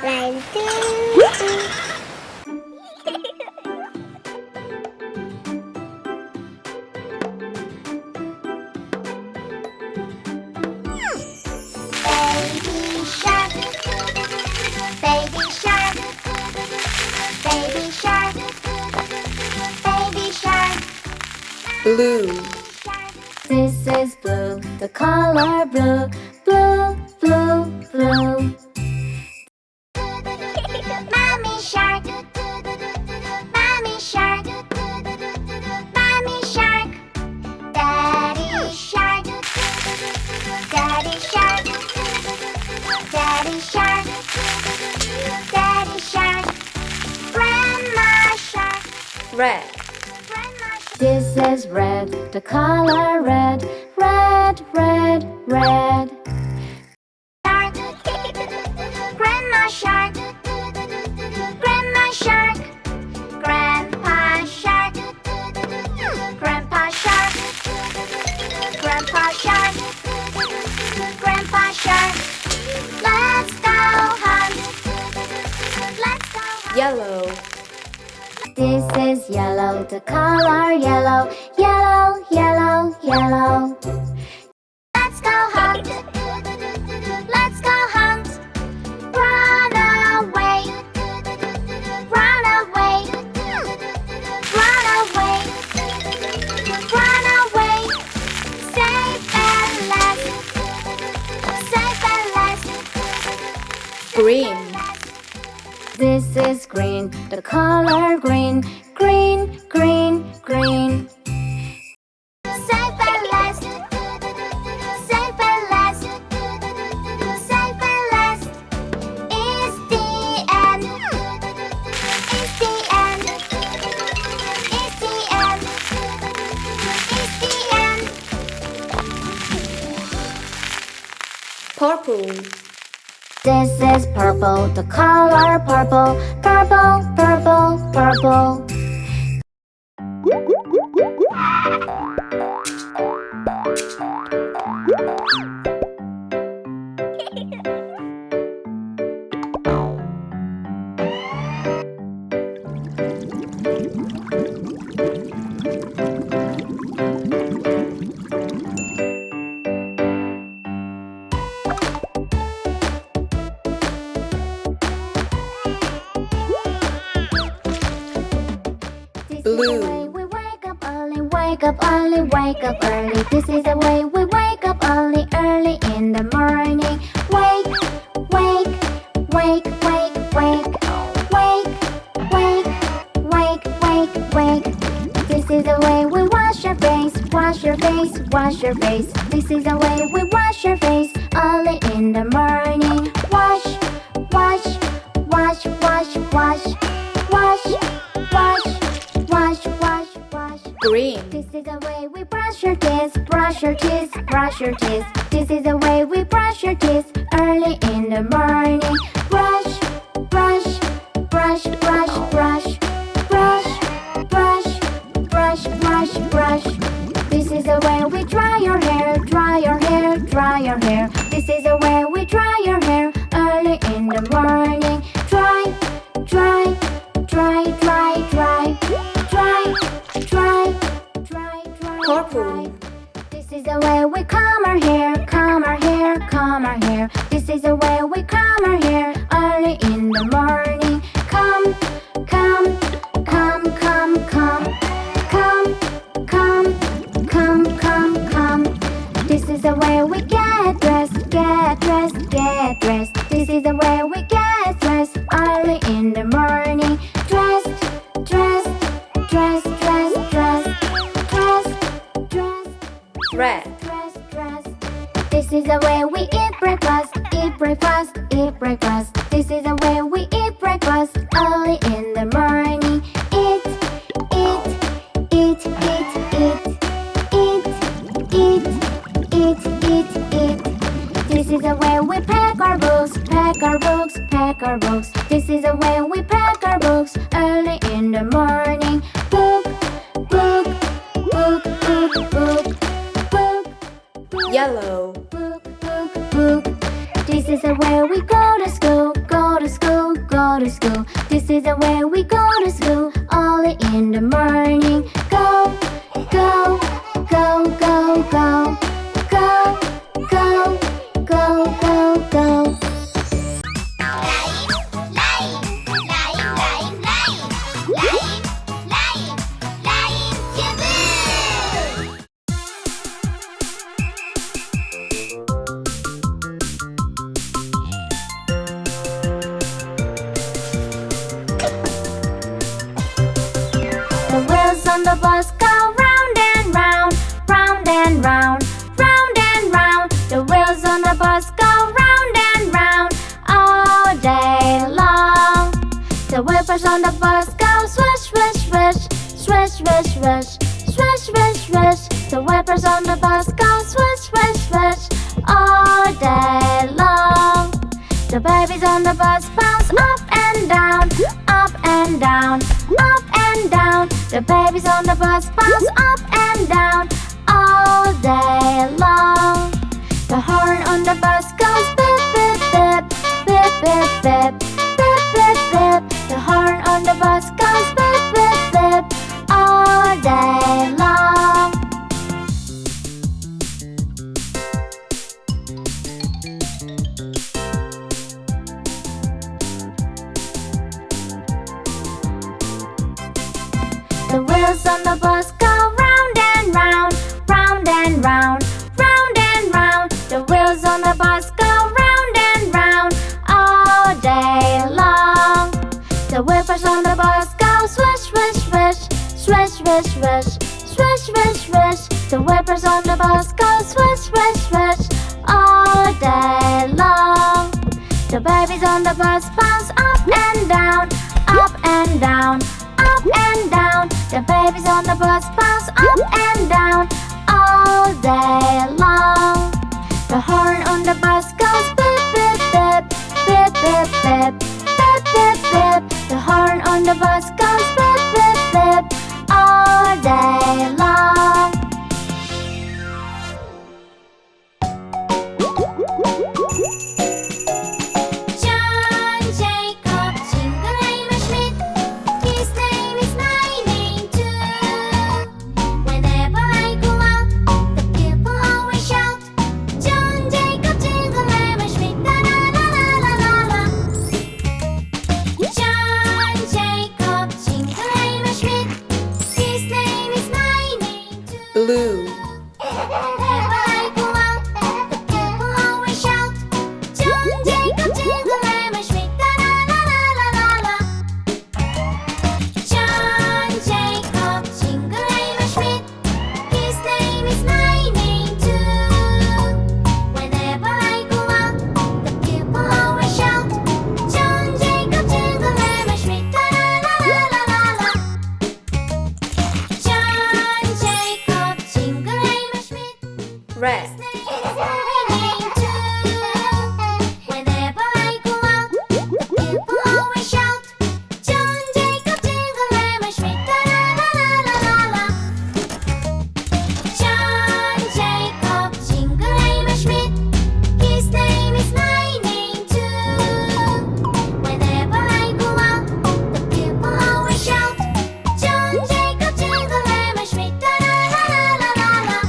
One, two, three. Baby shark, baby shark, baby shark, baby shark. Blue. This is blue, the color blue, blue, blue, blue. Mommy shark, mommy shark, mommy shark. Daddy shark, daddy shark, daddy shark, daddy shark. Grandma shark, Red. grandma shark. This is red, the color red, red, red, red. Shark, grandma shark, grandma shark, grandpa shark, grandpa shark, grandpa shark, grandpa shark. Let's go hunt. Let's go hunt. Yellow. This is yellow, the color yellow, yellow, yellow, yellow. Let's go hunt. Let's go hunt. Run away. Run away. Run away. Run away. Safe and last. Safe and last. Green. This is green, the color green, green, green, green. Safe and last. Safe and last. Safe and last. Is the end. Is the end. Is the end. Is the end. Purple. This is purple, the color purple, purple, purple, purple. Blue. We wake up early, wake up early, wake up early. This is the way we wake up early, early in the morning. Wake, wake, wake, wake, wake, wake, wake, wake, wake, wake. This is the way we wash your face, wash your face, wash your face. This is the way we wash your face early in the morning. Wash, wash, wash, wash, wash, wash, wash. Wash, wash, wash. Green. This is the way we brush your teeth, brush your teeth, brush your teeth. This is the way we brush your teeth early in the morning. Brush, brush, brush, brush, brush, brush, brush, brush, brush, brush. This is the way we dry your hair, dry your hair, dry your hair. This is the way we dry your hair early in the morning. Dry, dry, dry, dry, dry. Dry, dry, dry, dry. Purple. This is the way we comb our hair, comb our hair, comb our hair. This is the way we comb our hair early in the morning. Comb, comb, comb, comb, comb, comb, comb, comb, comb, comb. This is the way we get dressed, get dressed, get dressed. This is the way we get dressed early in the morning. Dressed, dressed. Dress, dress, dress, dress, dress, Red. dress, dress. This is the way we eat breakfast, eat breakfast, eat breakfast. This is the way we eat breakfast early in the morning. Eat, eat, eat, eat, eat, eat, eat, eat, eat, eat. This is the way we pack our books, pack our books, pack our books. This is the way we pack our books early in the morning. Book, book, book, book, book, book, book. Yellow. Book, book, book. This is the way we go to school, go to school, to school. This is the way we go to school. Early in the morning. Go, go, go, go, go. Go, go, go, go, go. The wheels on the bus go round and round, round and round, round and round. The wheels on the bus go round and round all day long. The wipers on the bus go swish, swish, swish, swish, swish, swish, swish, swish, swish. The wipers on the bus go swish, swish, swish all day long. The babies on the bus bounce up and down, up and down, up and down. The babies on the bus bounce up and down all day long. The horn on the bus goes beep, beep, beep, beep, beep, beep, beep, beep, beep. The horn on the bus goes beep, beep, beep all day long. The wheels on the bus go round and round, round and round, round and round. The wheels on the bus go round and round all day long. The wipers on the bus go swish, swish, swish, swish, swish, swish, swish, swish, swish. The wipers on the bus go swish, swish, swish all day long. The babies on the bus bounce up and down, up and down, up and down. The babies on the bus bounce up and down all day long. The horn on the bus goes beep, beep, beep, beep, beep, beep, beep, beep, beep. The horn on the bus goes beep, beep, beep all day long. John Jacob Jingleheimer Schmidt, his name is my name too. Whenever I go out, the people always shout, John Jacob Jingleheimer Schmidt, la la la la la la la. John Jacob Jingleheimer Schmidt, his name is my name too. blue, Whenever I go out, the people always shout, John Jacob Jingleheimer Schmidt, la la la la la la la. John Jacob Jingleheimer Schmidt, his name is my name too. Whenever I go out, the people always shout, John Jacob Jingleheimer Schmidt, la la la la la la. John Jacob Jingleheimer Schmidt. red, Whenever I go out, the people always shout, John Jacob Jingleheimer Schmidt, la la la la la la. John Jacob Jingleheimer Schmidt, his name is my name too. Whenever I go out, the people always shout, John Jacob Jingleheimer Schmidt, la la la la la la.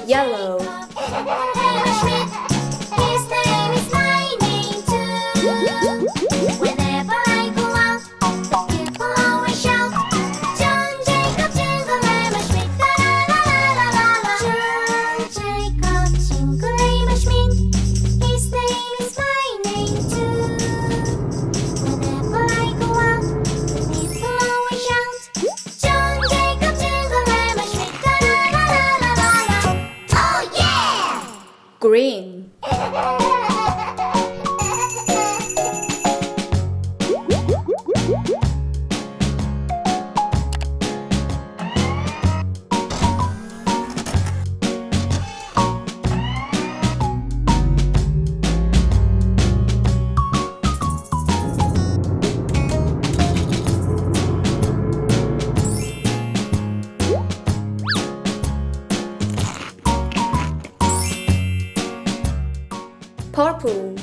yellow, Jingleheimer Schmidt, his name is my name too. Whenever I go out, the people always shout, John Jacob Jingleheimer Schmidt, la la la la la la. John Jacob Jingleheimer Schmidt, his name is my name too. Whenever I go out, the people always shout, John Jacob Jingleheimer Schmidt, la la la la la la. Oh yeah! green, purple,